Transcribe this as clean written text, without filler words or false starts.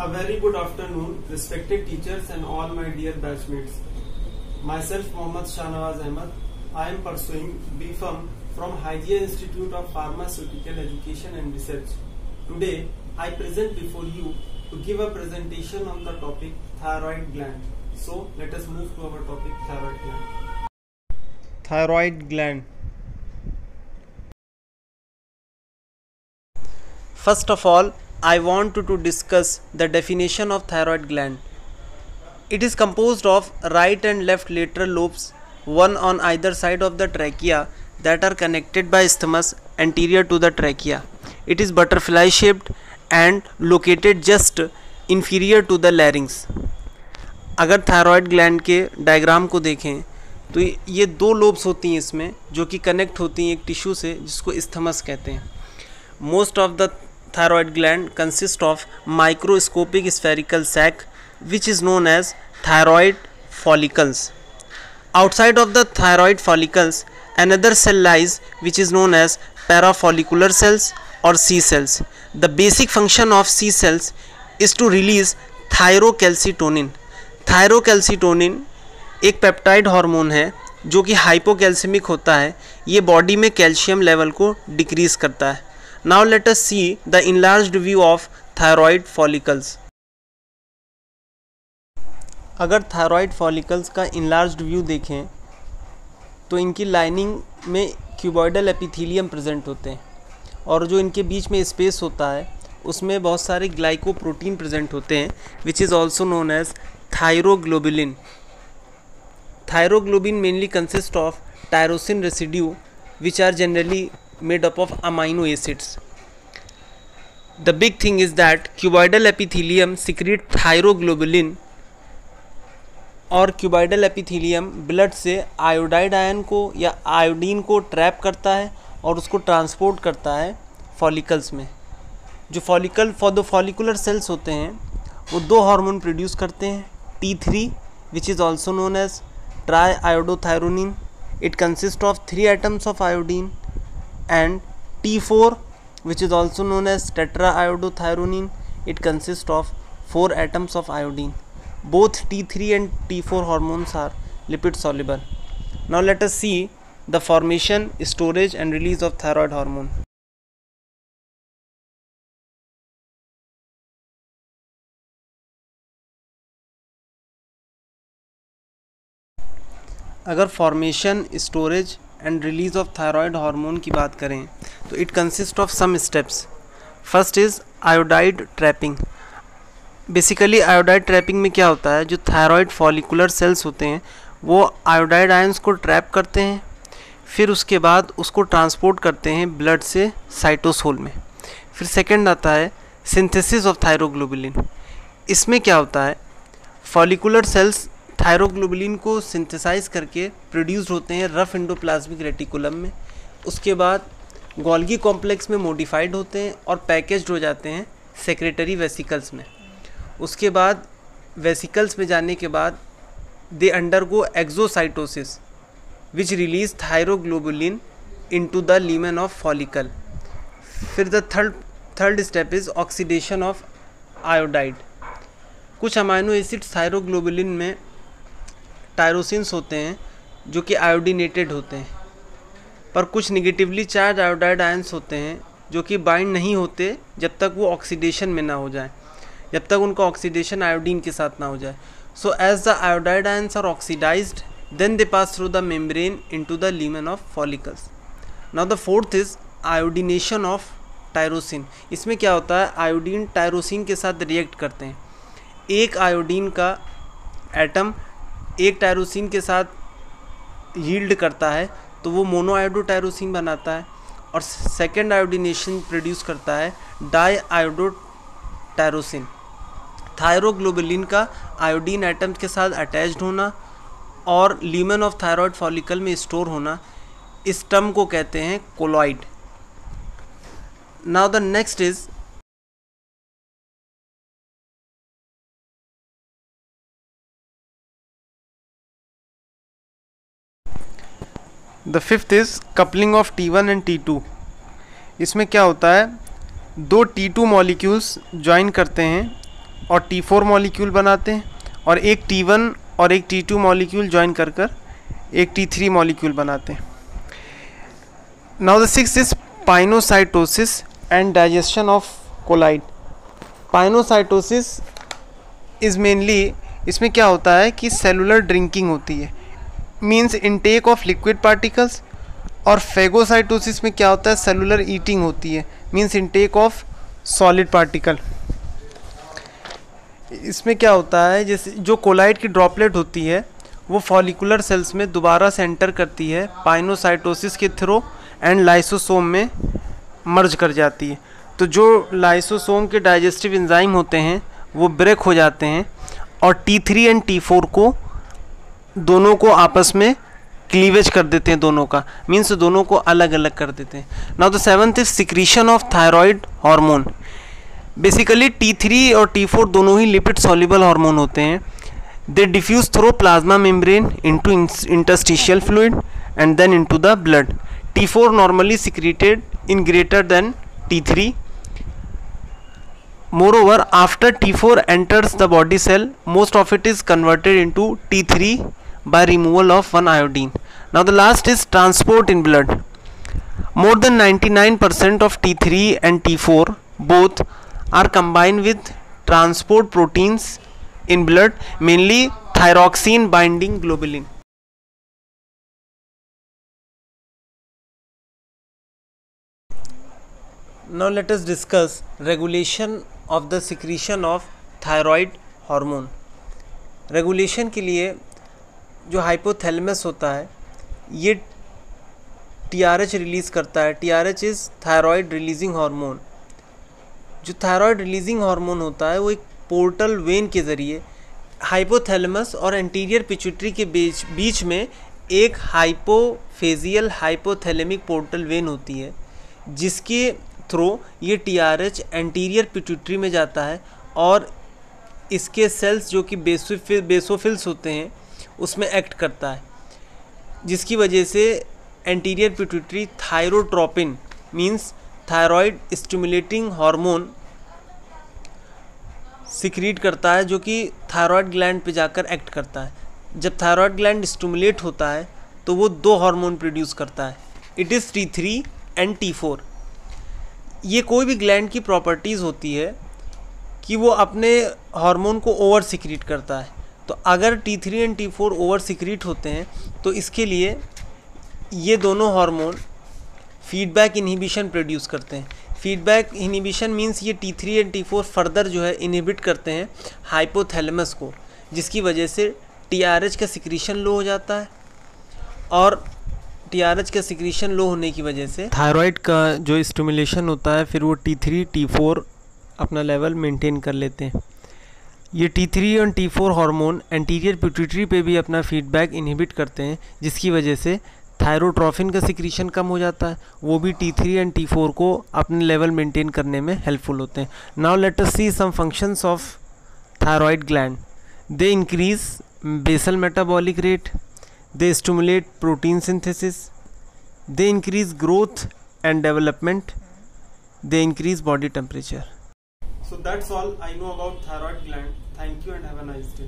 A very good afternoon, respected teachers and all my dear batchmates. Myself Mohammad Shahnawaz Ahmed. I am pursuing B.Pharm from Hygieia Institute of Pharmaceutical Education and Research. Today, I present before you to give a presentation on the topic thyroid gland. So, let us move to our topic thyroid gland. Thyroid gland. First of all, I want to discuss the definition of thyroid gland. It is composed of right and left lateral lobes, one on either side of the trachea, that are connected by isthmus anterior to the trachea. It is butterfly shaped and located just inferior to the larynx. अगर thyroid gland के diagram को देखें तो ये दो lobes होती हैं इसमें, जो कि कनेक्ट होती हैं एक टिश्यू से जिसको isthmus कहते हैं. Most of the thyroid gland consists of microscopic spherical sac which is known as thyroid follicles. Outside of the thyroid follicles, another cell lies which is known as parafollicular cells or C cells. The basic function of C cells is to release thyrocalcitonin. Thyrocalcitonin एक peptide hormone है जो कि hypocalcaemic होता है. ये body में calcium level को decrease करता है. Now let us see the enlarged view of thyroid follicles. अगर thyroid follicles का enlarged view देखें तो इनकी लाइनिंग में क्यूबॉइडल एपिथेलियम प्रेजेंट होते हैं और जो इनके बीच में स्पेस होता है उसमें बहुत सारे ग्लाइकोप्रोटीन प्रेजेंट होते हैं which is also known as thyroglobulin. Thyroglobulin mainly consists of tyrosine residue which are generally made up of amino acids. The big thing is that cuboidal epithelium secrete thyroglobulin और cuboidal epithelium blood से iodide ion को या iodine को trap करता है और उसको transport करता है फॉलिकल्स में. जो फॉलिकुलर सेल्स होते हैं वो दो हार्मोन प्रोड्यूस करते हैं. T3 which is also known as triiodothyronine. It consists of 3 atoms of iodine, and T4 which is also known as tetraiodothyronine. It consists of 4 atoms of iodine. Both T3 and T4 hormones are lipid soluble. Now let us see the formation, storage and release of thyroid hormone. अगर formation, storage and release of thyroid hormone की बात करें तो it consist of some steps. First is iodide trapping. Basically iodide trapping में क्या होता है, जो थायराइड फॉलिकुलर सेल्स होते हैं वो आयोडाइड आयंस को ट्रैप करते हैं, फिर उसके बाद उसको ट्रांसपोर्ट करते हैं ब्लड से साइटोसोल में. फिर सेकेंड आता है सिंथेसिस ऑफ थायरोग्लोबुलिन. इसमें क्या होता है, फॉलिकुलर सेल्स थायरोग्लोबुलिन को सिंथेसाइज करके प्रोड्यूस्ड होते हैं रफ एंडोप्लाज्मिक रेटिकुलम में. उसके बाद गोल्गी कॉम्प्लेक्स में मॉडिफाइड होते हैं और पैकेज्ड हो जाते हैं सेक्रेटरी वेसिकल्स में. उसके बाद वेसिकल्स में जाने के बाद they undergo exocytosis which release thyroglobulin into the lumen of follicle. फिर the third step is oxidation of iodide. कुछ अमाइनो एसिड्स थायरोग्लोबुलिन में टायरोसिन्स होते हैं जो कि आयोडीनेटेड होते हैं, पर कुछ निगेटिवली चार्ज आयोडाइड आयंस होते हैं जो कि बाइंड नहीं होते जब तक वो ऑक्सीडेशन में ना हो जाए, जब तक उनका ऑक्सीडेशन आयोडीन के साथ ना हो जाए. So as the iodide ions are oxidized then they pass through the membrane into the lumen of follicles. Now the fourth is iodination of tyrosine. इसमें क्या होता है, आयोडीन टायरोसिन के साथ रिएक्ट करते हैं. एक आयोडीन का एटम एक टायरोसिन के साथ यील्ड करता है तो वो मोनोआयोडोटायरोसिन बनाता है और सेकेंड आयोडीनेशन प्रोड्यूस करता है डाईआयोडोटायरोसिन. थायरोग्लोबुलिन का आयोडीन एटम्स के साथ अटैच्ड होना और लीमेन ऑफ थायराइड फॉलिकल में स्टोर होना, इस टर्म को कहते हैं colloid. Now the next is the fifth is coupling of T1 and T2. इसमें क्या होता है, दो T2 मॉलिक्यूल्स ज्वाइन करते हैं और T4 मॉलिक्यूल बनाते हैं, और एक T1 और एक T2 मॉलिक्यूल ज्वाइन कर कर एक T3 मॉलिक्यूल बनाते हैं. Now the 6th is pinocytosis and digestion of colloid. Pinocytosis is mainly, इसमें क्या होता है कि सेलुलर ड्रिंकिंग होती है, means intake of liquid particles. और फेगोसाइटोसिस में क्या होता है, सेलुलर ईटिंग होती है, means intake of solid particle. इसमें क्या होता है, जैसे जो कोलाइड की ड्रॉपलेट होती है वो फॉलिकुलर सेल्स में दोबारा से एंटर करती है पाइनोसाइटोसिस के थ्रू एंड लाइसोसोम में मर्ज कर जाती है. तो जो लाइसोसोम के डाइजेस्टिव एंजाइम होते हैं वो ब्रेक हो जाते हैं और T3 एंड T4 को दोनों को आपस में क्लीवेज कर देते हैं, दोनों का मीन्स दोनों को अलग अलग कर देते हैं. Now the 7th is secretion of thyroid hormone. Basically T3 और T4 दोनों ही लिपिड सॉल्युबल हार्मोन होते हैं. They diffuse through plasma membrane into interstitial fluid and then into the blood. T4 normally secreted in greater than T3. Moreover, after T4 enters the body cell, most of it is converted into T3 by removal of one iodine. Now the last is transport in blood. More than 99% of T3 and T4 both are combined with transport proteins in blood, mainly thyroxine binding globulin. Now let us discuss regulation of the secretion of thyroid hormone. Regulation के लिए जो hypothalamus होता है ये TRH release करता है. TRH is thyroid releasing hormone. जो thyroid releasing hormone होता है वो एक पोर्टल वेन के ज़रिए हाइपोथैलेमस और एंटीरियर पिट्यूटरी के बीच में एक हाइपोफेजियल हाइपोथैलेमिक पोर्टल वेन होती है, जिसके थ्रू ये TRH एंटीरियर पिट्यूटरी में जाता है और इसके सेल्स जो कि बेसोफिल्स होते हैं उसमें एक्ट करता है, जिसकी वजह से anterior pituitary thyrotropin means thyroid stimulating hormone secrete करता है, जो कि थायराइड ग्लैंड पे जाकर एक्ट करता है. जब थायराइड ग्लैंड स्टिमुलेट होता है तो वो दो हार्मोन प्रोड्यूस करता है. It is T3 and T4. ये कोई भी ग्लैंड की प्रॉपर्टीज़ होती है कि वो अपने हार्मोन को ओवर सिक्रीट करता है. तो अगर T3 and T4 over secrete होते हैं तो इसके लिए ये दोनों हार्मोन फीडबैक इनहिबिशन प्रोड्यूस करते हैं. फीडबैक इनहिबिशन मींस ये T3 एंड T4 फर्दर जो है इनहिबिट करते हैं हाइपोथैलेमस को, जिसकी वजह से TRH का सिक्रीशन लो हो जाता है और TRH का सिक्रीशन लो होने की वजह से थायराइड का जो स्टिमुलेशन होता है फिर वो T3 T4 अपना लेवल मेंटेन कर लेते हैं. ये T3 और T4 हार्मोन एंटीरियर पिट्यूटरी पे भी अपना फीडबैक इनहिबिट करते हैं, जिसकी वजह से थायरोट्रोफिन का सिक्रीशन कम हो जाता है. वो भी T3 एंड T4 को अपने लेवल मेंटेन करने में हेल्पफुल होते हैं. Now let us see some functions of thyroid gland. They increase basal metabolic rate, they stimulate protein synthesis, they increase growth and development, they increase body temperature. So that's all I know about thyroid gland. Thank you and have a nice day.